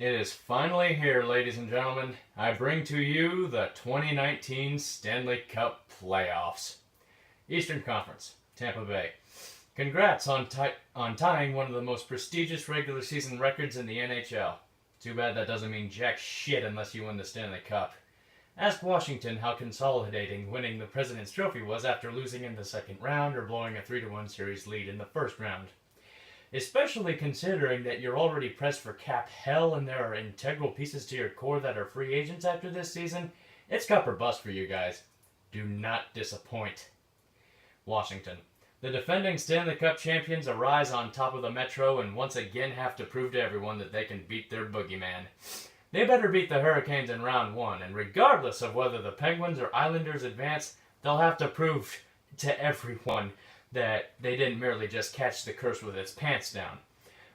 It is finally here, ladies and gentlemen. I bring to you the 2019 Stanley Cup Playoffs. Eastern Conference, Tampa Bay. Congrats on tying one of the most prestigious regular season records in the NHL. Too bad that doesn't mean jack shit unless you win the Stanley Cup. Ask Washington how consolidating winning the President's Trophy was after losing in the second round or blowing a 3-1 series lead in the first round. Especially considering that you're already pressed for cap hell and there are integral pieces to your core that are free agents after this season, it's cup or bust for you guys. Do not disappoint. Washington. The defending Stanley Cup champions arise on top of the Metro and once again have to prove to everyone that they can beat their boogeyman. They better beat the Hurricanes in round one, and regardless of whether the Penguins or Islanders advance, they'll have to prove to everyone that they didn't merely just catch the curse with its pants down.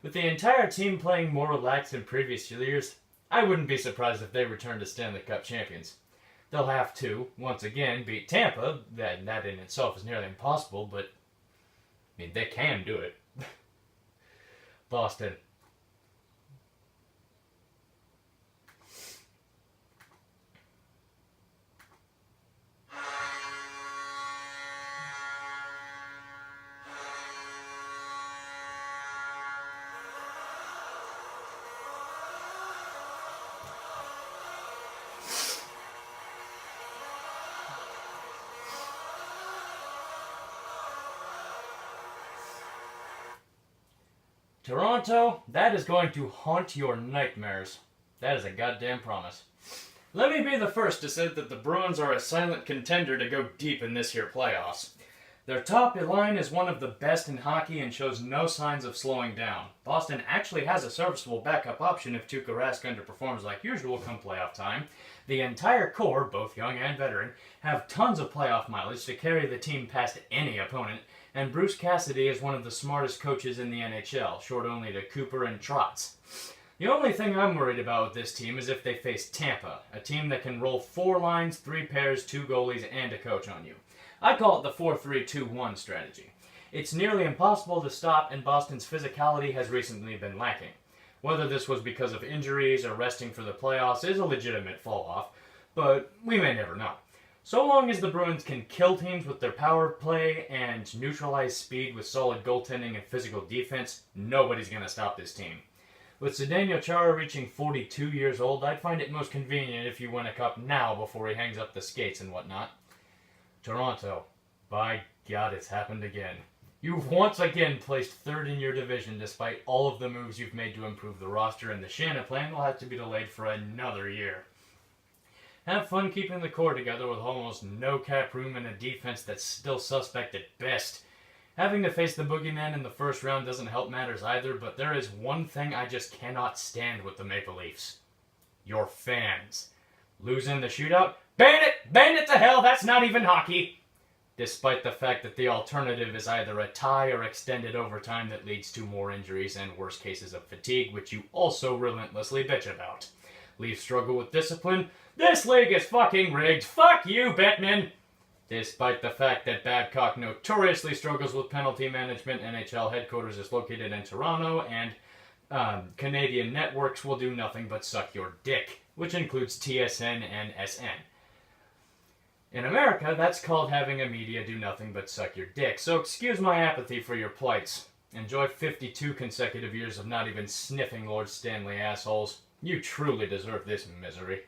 With the entire team playing more relaxed than previous years, I wouldn't be surprised if they return to Stanley Cup champions. They'll have to, once again, beat Tampa. That in itself is nearly impossible, but they can do it. Boston. Toronto, that is going to haunt your nightmares. That is a goddamn promise. Let me be the first to say that the Bruins are a silent contender to go deep in this year playoffs. Their top line is one of the best in hockey and shows no signs of slowing down. Boston actually has a serviceable backup option if Tuukka Rask underperforms like usual come playoff time. The entire core, both young and veteran, have tons of playoff mileage to carry the team past any opponent, and Bruce Cassidy is one of the smartest coaches in the NHL, short only to Cooper and Trotz. The only thing I'm worried about with this team is if they face Tampa, a team that can roll 4 lines, 3 pairs, 2 goalies, and a coach on you. I call it the 4-3-2-1 strategy. It's nearly impossible to stop, and Boston's physicality has recently been lacking. Whether this was because of injuries or resting for the playoffs is a legitimate fall-off, but we may never know. So long as the Bruins can kill teams with their power play and neutralize speed with solid goaltending and physical defense, nobody's going to stop this team. With Zdeno Chara reaching 42 years old, I'd find it most convenient if you win a cup now before he hangs up the skates and whatnot. Toronto. By God, it's happened again. You've once again placed third in your division despite all of the moves you've made to improve the roster, and the Shannon plan will have to be delayed for another year. Have fun keeping the core together with almost no cap room and a defense that's still suspect at best. Having to face the boogeyman in the first round doesn't help matters either, but there is one thing I just cannot stand with the Maple Leafs. Your fans. Losing the shootout? Ban it! Ban it to hell! That's not even hockey! Despite the fact that the alternative is either a tie or extended overtime that leads to more injuries and worse cases of fatigue, which you also relentlessly bitch about. Leafs struggle with discipline. This league is fucking rigged. Fuck you, Bettman! Despite the fact that Babcock notoriously struggles with penalty management, NHL headquarters is located in Toronto, and Canadian networks will do nothing but suck your dick, which includes TSN and SN. In America, that's called having a media do nothing but suck your dick, so excuse my apathy for your plights. Enjoy 52 consecutive years of not even sniffing Lord Stanley assholes. You truly deserve this misery.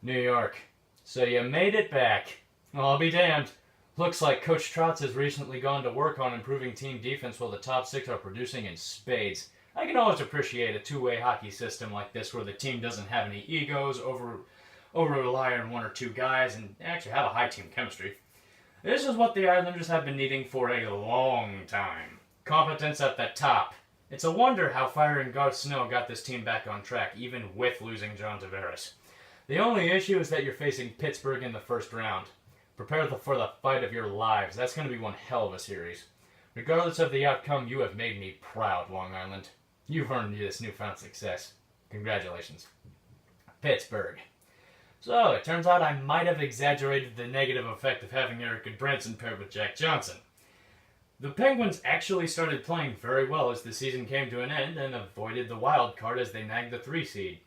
New York. So you made it back. I'll be damned. Looks like Coach Trotz has recently gone to work on improving team defense while the top 6 are producing in spades. I can always appreciate a two-way hockey system like this where the team doesn't have any egos, over-rely on 1 or 2 guys, and actually have a high team chemistry. This is what the Islanders have been needing for a long time. Competence at the top. It's a wonder how firing Garth Snow got this team back on track, even with losing John Tavares. The only issue is that you're facing Pittsburgh in the first round. Prepare for the fight of your lives. That's going to be one hell of a series. Regardless of the outcome, you have made me proud, Long Island. You've earned this newfound success. Congratulations. Pittsburgh. So, it turns out I might have exaggerated the negative effect of having Eric Goodbranson paired with Jack Johnson. The Penguins actually started playing very well as the season came to an end and avoided the wild card as they nagged the 3 seed.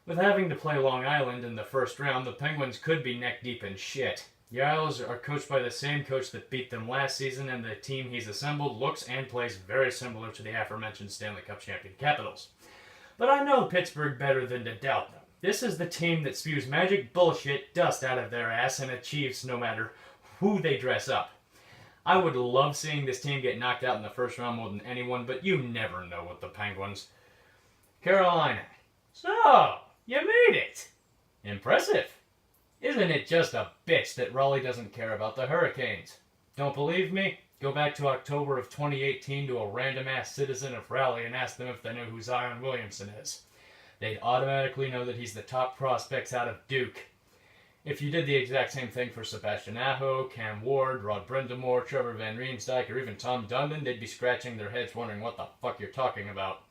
With having to play Long Island in the first round, the Penguins could be neck deep in shit. The Isles are coached by the same coach that beat them last season, and the team he's assembled looks and plays very similar to the aforementioned Stanley Cup champion Capitals. But I know Pittsburgh better than to doubt them. This is the team that spews magic bullshit dust out of their ass and achieves no matter who they dress up. I would love seeing this team get knocked out in the first round more than anyone, but you never know with the Penguins. Carolina. So, you made it! Impressive. Isn't it just a bitch that Raleigh doesn't care about the Hurricanes? Don't believe me? Go back to October of 2018 to a random-ass citizen of Raleigh and ask them if they know who Zion Williamson is. They'd automatically know that he's the top prospects out of Duke. If you did the exact same thing for Sebastian Aho, Cam Ward, Rod Brindamore, Trevor Van Riemsdyk, or even Tom Dundon, they'd be scratching their heads wondering what the fuck you're talking about.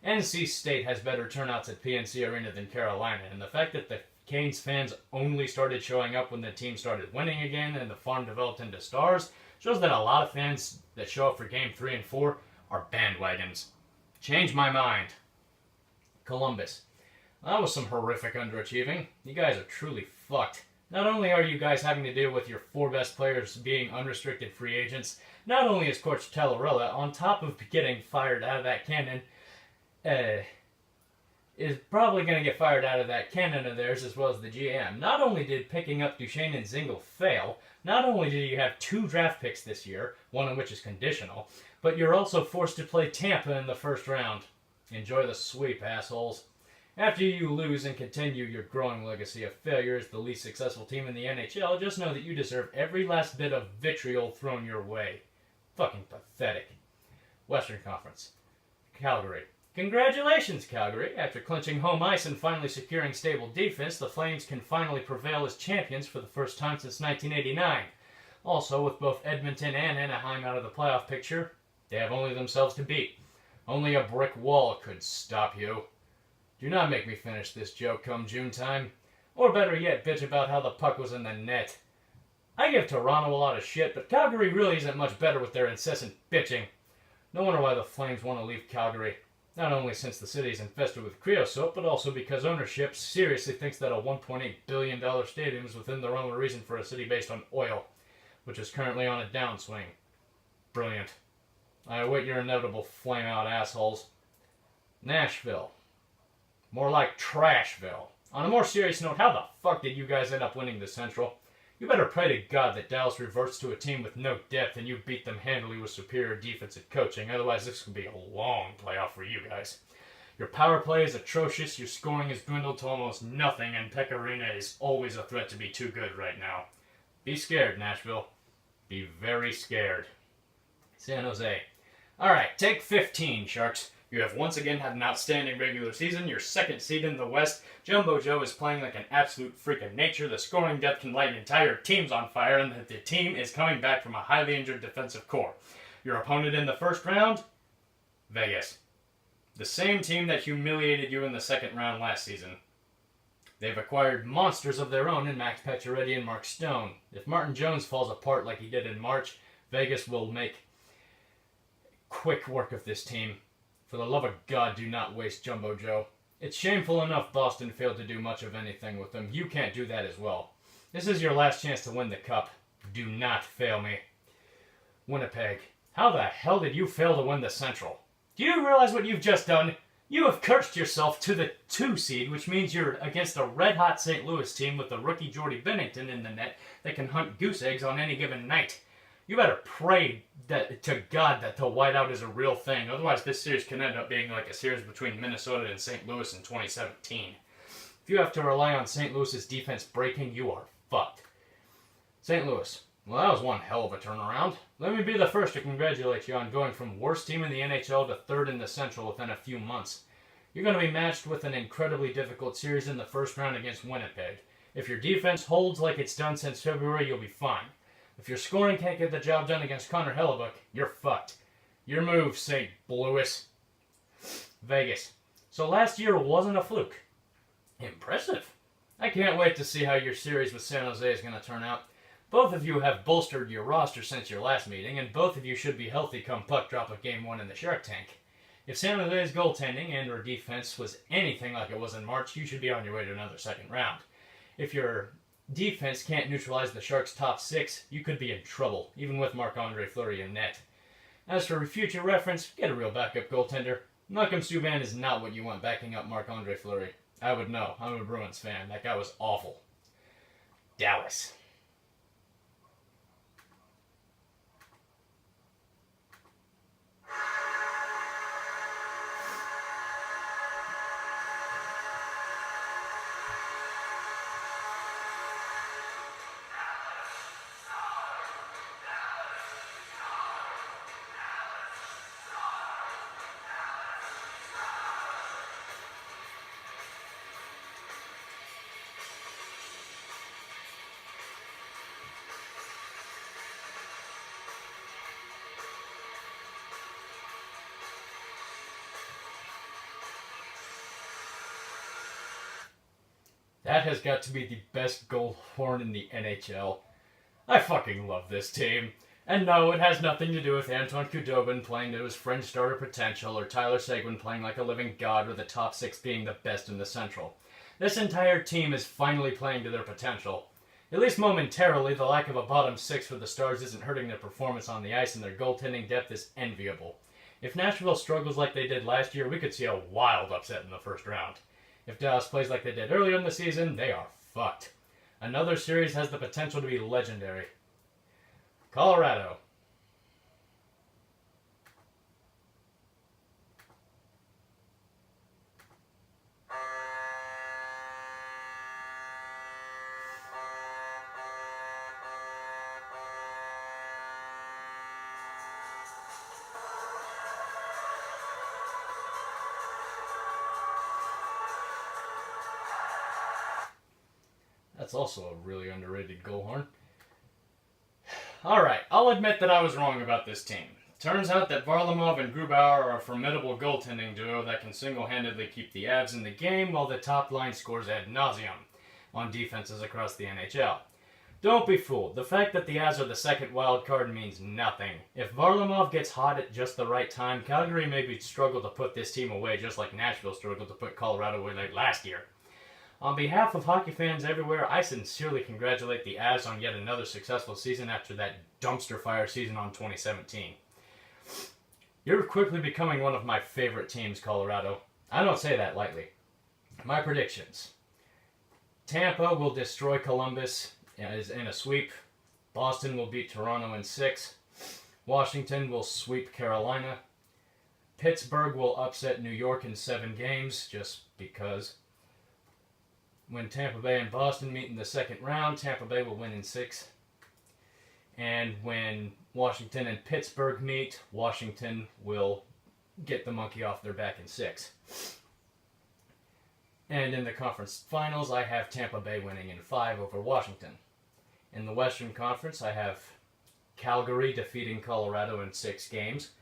NC State has better turnouts at PNC Arena than Carolina, and the fact that the Canes fans only started showing up when the team started winning again and the farm developed into stars shows that a lot of fans that show up for Game 3 and 4 are bandwagons. Change my mind. Columbus. That was some horrific underachieving. You guys are truly fucked. Not only are you guys having to deal with your 4 best players being unrestricted free agents, not only is Coach Tellerella, on top of getting fired out of that cannon, is probably going to get fired out of that cannon of theirs as well as the GM. Not only did picking up Duchesne and Zingle fail, not only did you have 2 draft picks this year, one of which is conditional, but you're also forced to play Tampa in the first round. Enjoy the sweep, assholes. After you lose and continue your growing legacy of failure as the least successful team in the NHL, just know that you deserve every last bit of vitriol thrown your way. Fucking pathetic. Western Conference. Calgary. Congratulations, Calgary. After clinching home ice and finally securing stable defense, the Flames can finally prevail as champions for the first time since 1989. Also, with both Edmonton and Anaheim out of the playoff picture, they have only themselves to beat. Only a brick wall could stop you. Do not make me finish this joke come June time. Or better yet, bitch about how the puck was in the net. I give Toronto a lot of shit, but Calgary really isn't much better with their incessant bitching. No wonder why the Flames want to leave Calgary. Not only since the city is infested with creosote, but also because ownership seriously thinks that a $1.8 billion stadium is within the realm of reason for a city based on oil, which is currently on a downswing. Brilliant. I await your inevitable flame-out assholes. Nashville. More like Trashville. On a more serious note, how the fuck did you guys end up winning the Central? You better pray to God that Dallas reverts to a team with no depth and you beat them handily with superior defensive coaching. Otherwise, this could be a long playoff for you guys. Your power play is atrocious, your scoring has dwindled to almost nothing, and Pecorino is always a threat to be too good right now. Be scared, Nashville. Be very scared. San Jose. Alright, take 15, Sharks. You have once again had an outstanding regular season, your second seed in the West. Jumbo Joe is playing like an absolute freak of nature. The scoring depth can light entire teams on fire, and the team is coming back from a highly injured defensive core. Your opponent in the first round? Vegas. The same team that humiliated you in the second round last season. They've acquired monsters of their own in Max Pacioretty and Mark Stone. If Martin Jones falls apart like he did in March, Vegas will make quick work of this team. For the love of God, do not waste Jumbo Joe. It's shameful enough Boston failed to do much of anything with them. You can't do that as well. This is your last chance to win the cup. Do not fail me. Winnipeg. How the hell did you fail to win the Central? Do you realize what you've just done? You have cursed yourself to the 2 seed, which means you're against a red-hot St. Louis team with the rookie Jordy Bennington in the net that can hunt goose eggs on any given night. You better pray to God that the whiteout is a real thing. Otherwise, this series can end up being like a series between Minnesota and St. Louis in 2017. If you have to rely on St. Louis's defense breaking, you are fucked. St. Louis. Well, that was one hell of a turnaround. Let me be the first to congratulate you on going from worst team in the NHL to third in the Central within a few months. You're going to be matched with an incredibly difficult series in the first round against Winnipeg. If your defense holds like it's done since February, you'll be fine. If your scoring can't get the job done against Connor Hellebuck, you're fucked. Your move, St. Louis. Vegas. So last year wasn't a fluke. Impressive. I can't wait to see how your series with San Jose is going to turn out. Both of you have bolstered your roster since your last meeting, and both of you should be healthy come puck drop of Game 1 in the Shark Tank. If San Jose's goaltending and or defense was anything like it was in March, you should be on your way to another second round. If your defense can't neutralize the Sharks' top six, you could be in trouble, even with Marc-Andre Fleury in net. As for future reference, get a real backup goaltender. Malcolm Subban is not what you want backing up Marc-Andre Fleury. I would know. I'm a Bruins fan. That guy was awful. Dallas. That has got to be the best goal horn in the NHL. I fucking love this team. And no, it has nothing to do with Anton Khudobin playing to his fringe starter potential, or Tyler Seguin playing like a living god, or the top six being the best in the Central. This entire team is finally playing to their potential. At least momentarily, the lack of a bottom six for the Stars isn't hurting their performance on the ice, and their goaltending depth is enviable. If Nashville struggles like they did last year, we could see a wild upset in the first round. If Dallas plays like they did earlier in the season, they are fucked. Another series has the potential to be legendary. Colorado. That's also a really underrated goal horn. Alright, I'll admit that I was wrong about this team. Turns out that Varlamov and Grubauer are a formidable goaltending duo that can single-handedly keep the Avs in the game while the top line scores ad nauseum on defenses across the NHL. Don't be fooled. The fact that the Avs are the second wild card means nothing. If Varlamov gets hot at just the right time, Calgary maybe struggle to put this team away just like Nashville struggled to put Colorado away late last year. On behalf of hockey fans everywhere, I sincerely congratulate the Avs on yet another successful season after that dumpster fire season on 2017. You're quickly becoming one of my favorite teams, Colorado. I don't say that lightly. My predictions. Tampa will destroy Columbus in a sweep. Boston will beat Toronto in 6. Washington will sweep Carolina. Pittsburgh will upset New York in 7 games, just because. When Tampa Bay and Boston meet in the second round, Tampa Bay will win in 6. And when Washington and Pittsburgh meet, Washington will get the monkey off their back in 6. And in the conference finals, I have Tampa Bay winning in 5 over Washington. In the Western Conference, I have Calgary defeating Colorado in 6 games.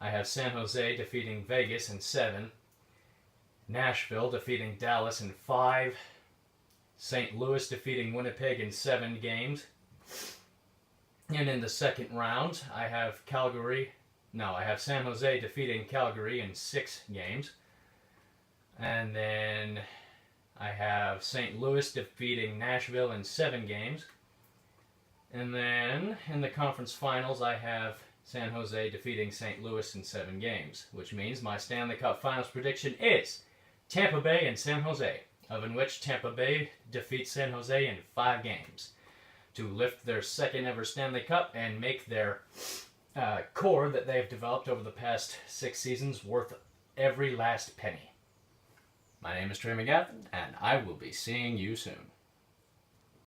I have San Jose defeating Vegas in 7. Nashville defeating Dallas in 5. St. Louis defeating Winnipeg in 7 games. And in the second round, I have San Jose defeating Calgary in 6 games. And then I have St. Louis defeating Nashville in 7 games. And then in the conference finals, I have San Jose defeating St. Louis in 7 games, which means my Stanley Cup Finals prediction is Tampa Bay and San Jose, in which Tampa Bay defeats San Jose in 5 games to lift their second ever Stanley Cup and make their core that they've developed over the past 6 seasons worth every last penny. My name is Trey McGavin, and I will be seeing you soon.